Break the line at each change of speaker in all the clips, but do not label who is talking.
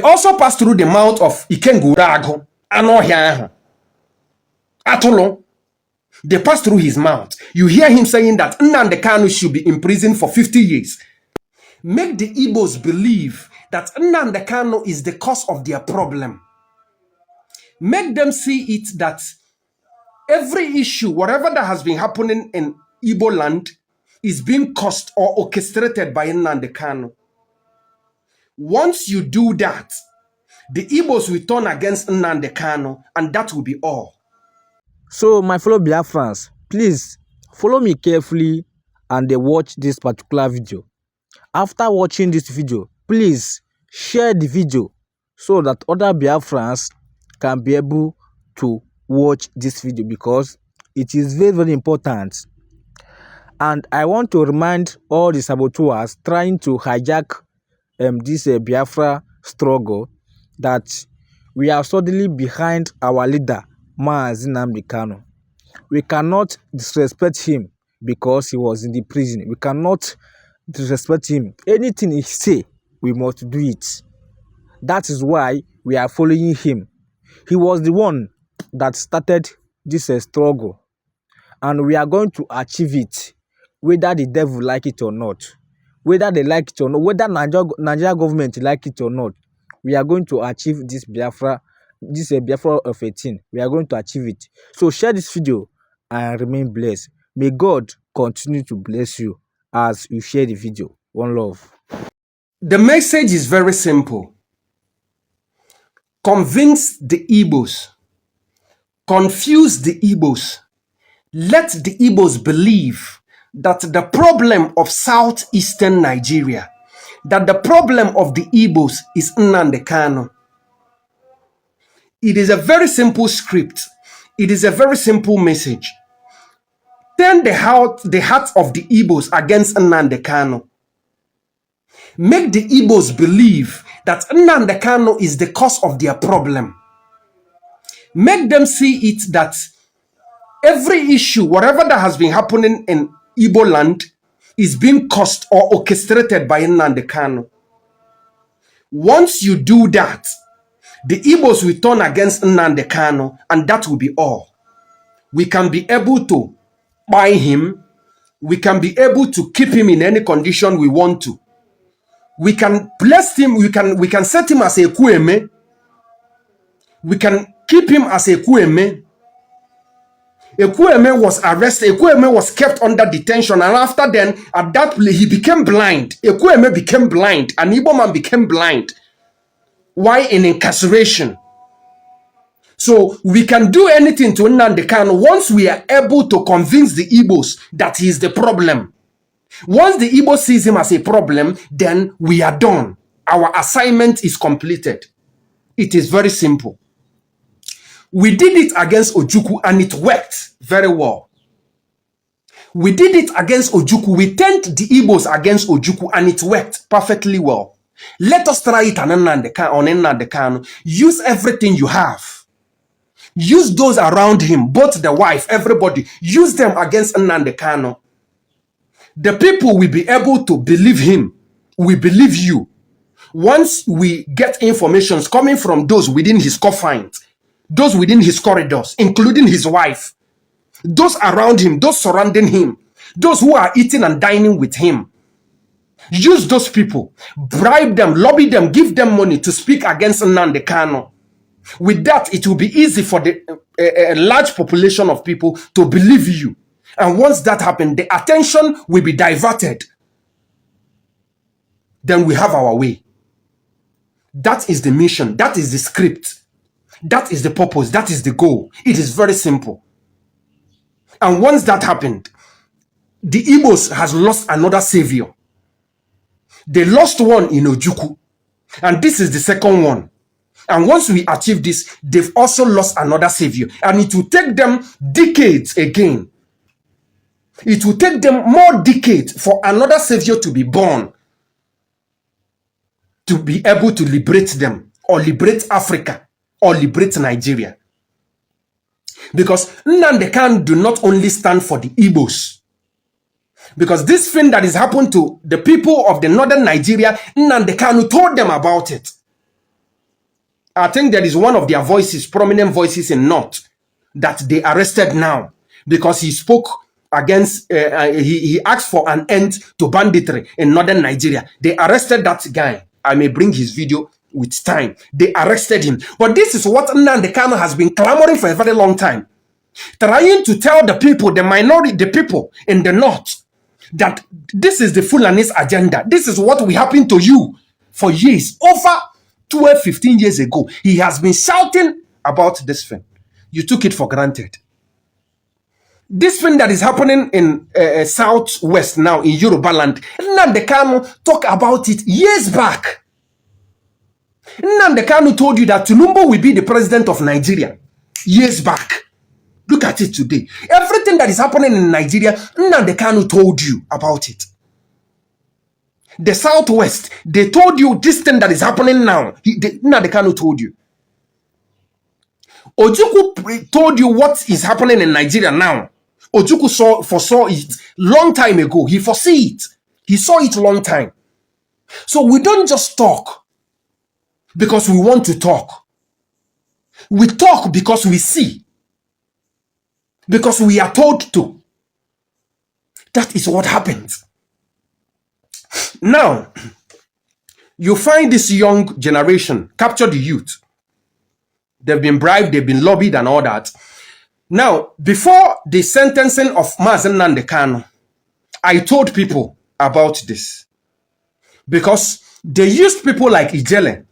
also pass through the mouth of Ikengurago, Anohiaho, Atolo. They pass through his mouth. You hear him saying that Nnamdi Kanu should be in prison for 50 years. Make the Igbos believe that Nnamdi Kanu is the cause of their problem. Make them see it that every issue, whatever that has been happening in Igbo land, is being caused or orchestrated by Nnamdi Kanu. Once you do that, the Igbos will turn against Nnamdi Kanu, and that will be all.
So, my fellow Biafrans, please follow me carefully and watch this particular video. After watching this video, please share the video so that other Biafrans can be able to watch this video, because it is very, very important. And I want to remind all the saboteurs trying to hijack this Biafra struggle that we are solidly behind our leader, Nnamdi Kanu. We cannot disrespect him because he was in the prison. We cannot disrespect him. Anything he say, we must do it. That is why we are following him. He was the one that started this struggle, and we are going to achieve it, whether the devil like it or not, whether they like it or not, whether Nigeria government like it or not. We are going to achieve this Biafra of 18. We are going to achieve it. So share this video and remain blessed. May God continue to bless you as you share the video. One love.
The message is very simple. Convince the Igbos. Confuse the Igbos. Let the Igbos believe that the problem of southeastern Nigeria, that the problem of the Igbos is Nnamdi Kanu. It is a very simple script. It is a very simple message. Turn the heart of the Igbos against Nnamdi Kanu. Make the Igbos believe that Nnamdi Kanu is the cause of their problem. Make them see it that every issue, whatever that has been happening in Igbo land, is being caused or orchestrated by Nnamdi Kanu. Once you do that, the Igbos will turn against Nnamdi Kanu, and that will be all. We can be able to buy him. We can be able to keep him in any condition we want to. We can bless him. We can set him as a Kweme. We can keep him as a Kweme. Kweme was arrested. Kweme was kept under detention, and after then, at that place, he became blind. Kweme became blind. An Igbo man became blind. Why in incarceration? So we can do anything to Nnamdi Kanu once we are able to convince the Igbos that he is the problem. Once the Igbo sees him as a problem, then we are done. Our assignment is completed. It is very simple. We did it against Ojukwu and it worked very well. We did it against Ojukwu. We turned the Igbos against Ojukwu and it worked perfectly well. Let us try it on Nnamdi Kanu. Use everything you have. Use those around him, both the wife, everybody. Use them against Nnamdi Kanu. The people will be able to believe him. We believe you. Once we get information coming from those within his confines, those within his corridors, including his wife, those around him, those surrounding him, those who are eating and dining with him, use those people, bribe them, lobby them, give them money to speak against Nnamdi Kanu. With that, it will be easy for a large population of people to believe you. And once that happens, the attention will be diverted. Then we have our way. That is the mission. That is the script. That is the purpose. That is the goal. It is very simple. And once that happened, the Igbos has lost another savior. They lost one in Ojukwu. And this is the second one. And once we achieve this, they've also lost another savior. And it will take them decades again. It will take them more decades for another savior to be born, to be able to liberate them, or liberate Africa, or liberate Nigeria. Because Nnamdi Kanu do not only stand for the Igbos. Because this thing that is happened to the people of the northern Nigeria, Nnamdi Kanu told them about it. I think there is one of their voices, prominent voices in North, that they arrested now because he spoke against, he asked for an end to banditry in northern Nigeria. They arrested that guy. I may bring his video with time. They arrested him. But this is what Nnamdi Kanu has been clamoring for a very long time. Trying to tell the people, the minority, the people in the North, that this is the Fulani's agenda. This is what will happen to you for years. Over 12, 15 years ago, he has been shouting about this thing. You took it for granted. This thing that is happening in Southwest now in Yoruba land, Nnamdi Kanu talked about it years back. Nnamdi Kanu told you that Tinubu will be the president of Nigeria years back. Look at it today. Everything that is happening in Nigeria, Nnamdi Kanu told you about it. The Southwest, they told you this thing that is happening now. Nnamdi Kanu told you. Ojukwu told you what is happening in Nigeria now. Ojukwu foresaw it long time ago. He foresee it. He saw it long time. So we don't just talk because we want to talk. We talk because we see. Because we are told to. That is what happens. Now, you find this young generation capture the youth. They've been bribed, they've been lobbied and all that. Now, before the sentencing of Mazen Nnamdi Kanu, I told people about this. Because they used people like Ijele.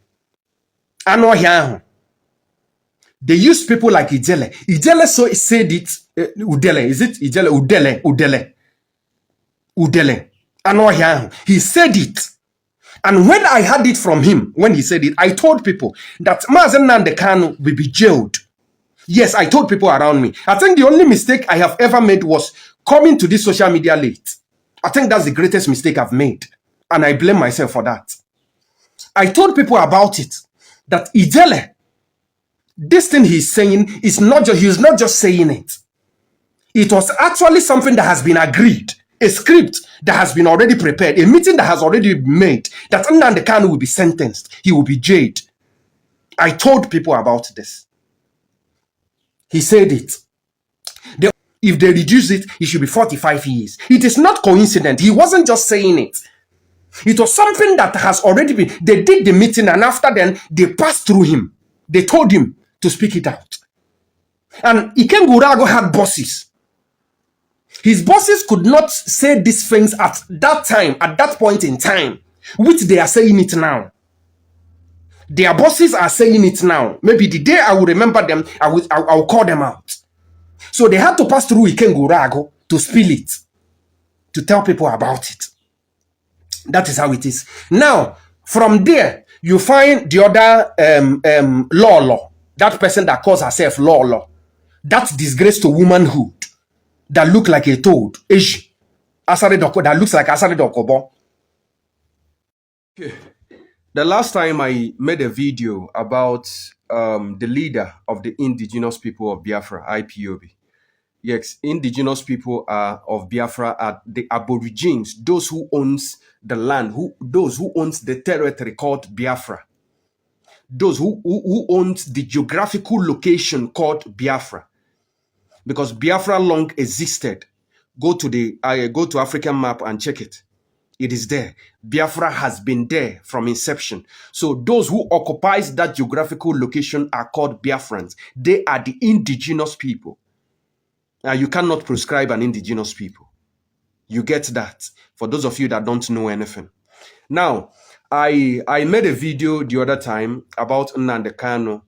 Anohiahu. They used people like Ijele. Ijele said it, Udele, is it Ijele? Udele. Anohiahu. He said it. And when I heard it from him, when he said it, I told people that Mazen Nnamdi Kanu will be jailed. Yes, I told people around me. I think the only mistake I have ever made was coming to this social media late. I think that's the greatest mistake I've made. And I blame myself for that. I told people about it. That Ijele, this thing he's saying is not just, he's not just saying it. It was actually something that has been agreed. A script that has been already prepared. A meeting that has already been made. That Nnamdi Kanu will be sentenced. He will be jailed. I told people about this. He said it. If they reduce it, it should be 45 years. It is not coincident. He wasn't just saying it. It was something that has already been. They did the meeting and after then, they passed through him. They told him to speak it out. And Ikengurago had bosses. His bosses could not say these things at that time, at that point in time, which they are saying it now. Their bosses are saying it now. Maybe the day I will remember them, I will call them out. So they had to pass through Ikengurago to spill it, to tell people about it. That is how it is. Now, from there, you find the other Lolo, that person that calls herself Lolo, that disgrace to womanhood, that look like a toad, that looks like Asare Dokobo. The last time I made a video about the leader of the indigenous people of Biafra, IPOB. Yes, indigenous people of Biafra are the aborigines, those who owns the land, those who owns the territory called Biafra. Those who owns the geographical location called Biafra. Because Biafra long existed. Go to African map and check it. It is there. Biafra has been there from inception. So those who occupies that geographical location are called Biafrans. They are the indigenous people. You cannot prescribe an indigenous people. You get that. For those of you that don't know anything. Now, I made a video the other time about Nnamdi Kanu,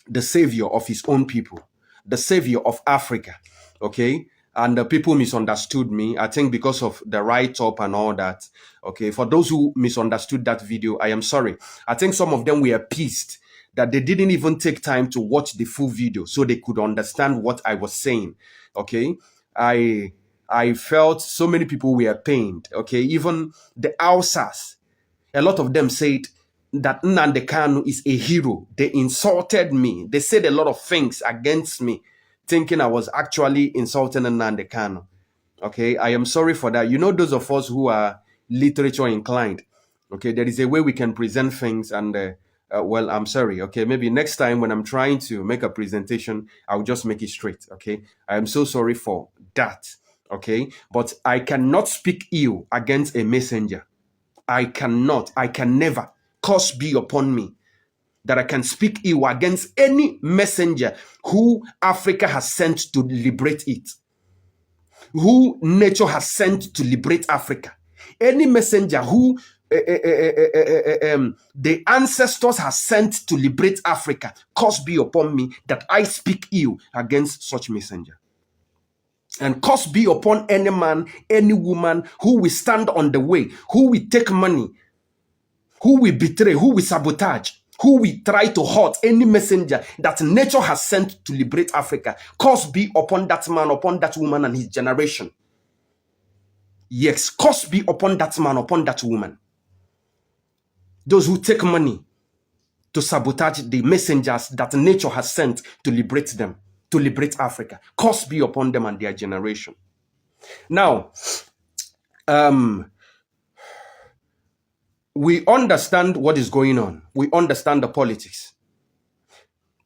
the savior of his own people, the savior of Africa. Okay? And the people misunderstood me, I think because of the write-up and all that. Okay, for those who misunderstood that video, I am sorry. I think some of them were pissed that they didn't even take time to watch the full video so they could understand what I was saying. Okay, I felt so many people were pained. Okay, even the Hausas, a lot of them said that Nnamdi Kanu is a hero. They insulted me. They said a lot of things against me, thinking I was actually insulting Nnamdi Kanu. Okay, I am sorry for that. You know, those of us who are literature inclined, okay, there is a way we can present things and well, I'm sorry. Okay, maybe next time when I'm trying to make a presentation, I'll just make it straight. Okay, I am so sorry for that. Okay, but I cannot speak ill against a messenger. I cannot. I can never. Curse be upon me that I can speak ill against any messenger who Africa has sent to liberate it, who nature has sent to liberate Africa. Any messenger who the ancestors have sent to liberate Africa, curse be upon me that I speak ill against such messenger. And curse be upon any man, any woman who will stand on the way, who will take money, who will betray, who will sabotage, who will try to hurt any messenger that nature has sent to liberate Africa. Curse be upon that man, upon that woman and his generation. Yes, curse be upon that man, upon that woman. Those who take money to sabotage the messengers that nature has sent to liberate them, to liberate Africa. Curse be upon them and their generation. Now, we understand what is going on. We understand the politics.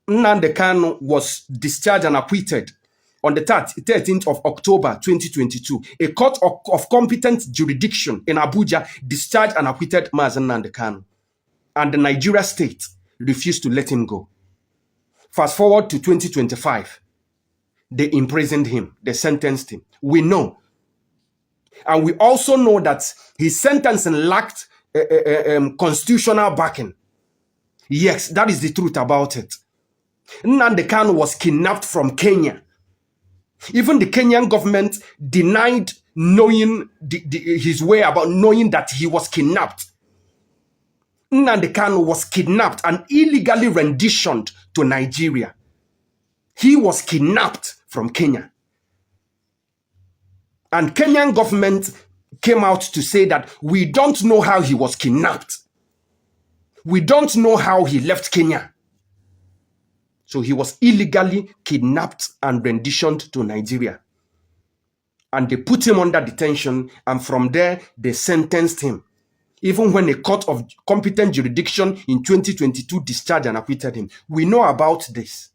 Nnamdi Kanu was discharged and acquitted on the 13th of October 2022. A court of competent jurisdiction in Abuja discharged and acquitted Mazen Nnamdi Kanu. And the Nigeria state refused to let him go. Fast forward to 2025. They imprisoned him. They sentenced him. We know. And we also know that his sentencing lacked constitutional backing. Yes, that is the truth about it. Nnamdi Kanu was kidnapped from Kenya. Even the Kenyan government denied knowing his whereabouts, knowing that he was kidnapped. Nnamdi Kanu was kidnapped and illegally renditioned to Nigeria. He was kidnapped from Kenya. And Kenyan government came out to say that we don't know how he was kidnapped. We don't know how he left Kenya. So he was illegally kidnapped and renditioned to Nigeria. And they put him under detention, and from there they sentenced him. Even when a court of competent jurisdiction in 2022 discharged and acquitted him. We know about this.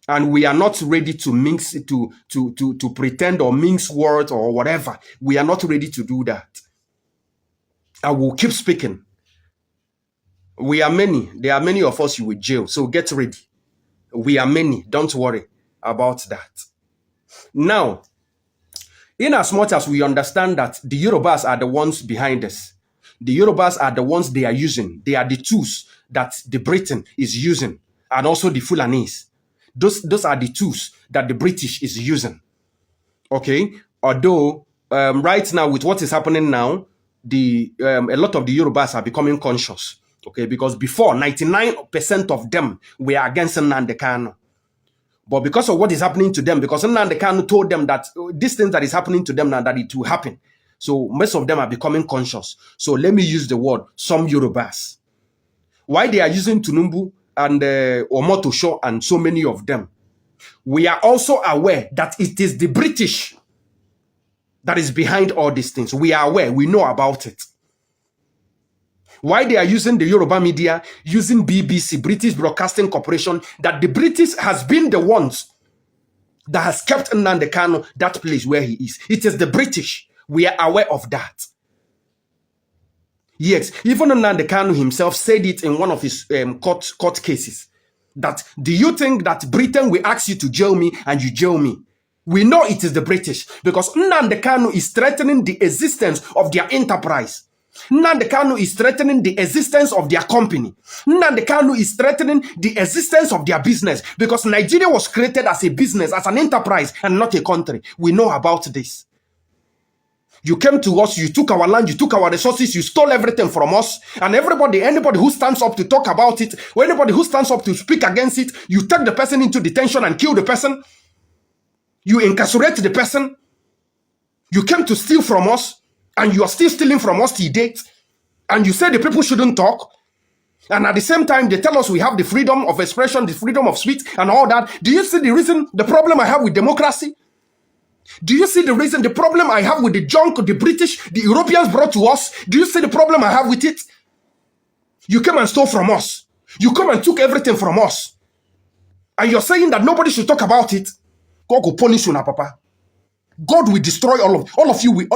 And we are not ready to mix to pretend or mince words or whatever. We are not ready to do that. I will keep speaking. We are many. There are many of us you will jail. So get ready. We are many. Don't worry about that. Now, in as much as we understand that the Yorubas are the ones behind us, the Yorubas are the ones they are using. They are the tools that the Britain is using, and also the Fulanese. Those are the tools that the British is using. Okay? Although, right now, with what is happening now, a lot of the Yorubas are becoming conscious. Okay? Because before, 99% of them were against Nnamdi Kanu. But because of what is happening to them, because Nnamdi Kanu told them that this thing that is happening to them now, that it will happen. So most of them are becoming conscious. So let me use the word, some Yorubas. Why they are using Tunumbu and Omotosho and so many of them, we are also aware that it is the British that is behind all these things. We are aware. We know about it. Why they are using the Yoruba media, using BBC, British Broadcasting Corporation, that the British has been the ones that has kept Nnamdi Kanu that place where he is. It is the British. We are aware of that. Yes, even Nnamdi Kanu himself said it in one of his court cases. That, do you think that Britain will ask you to jail me and you jail me? We know it is the British, because Nnamdi Kanu is threatening the existence of their enterprise. Nnamdi Kanu is threatening the existence of their company. Nnamdi Kanu is threatening the existence of their business, because Nigeria was created as a business, as an enterprise, and not a country. We know about this. You came to us, you took our land, you took our resources, you stole everything from us. And anybody who stands up to talk about it, or anybody who stands up to speak against it, you take the person into detention and kill the person. You incarcerate the person. You came to steal from us, and you are still stealing from us till date. And you say the people shouldn't talk. And at the same time, they tell us we have the freedom of expression, the freedom of speech, and all that. Do you see the reason, the problem I have with democracy? Do you see the reason, the problem I have with the junk the British, the Europeans brought to us? Do you see the problem I have with it? You came and stole from us. You come and took everything from us. And you're saying that nobody should talk about it. God will punish you now, Papa. God will destroy all of you.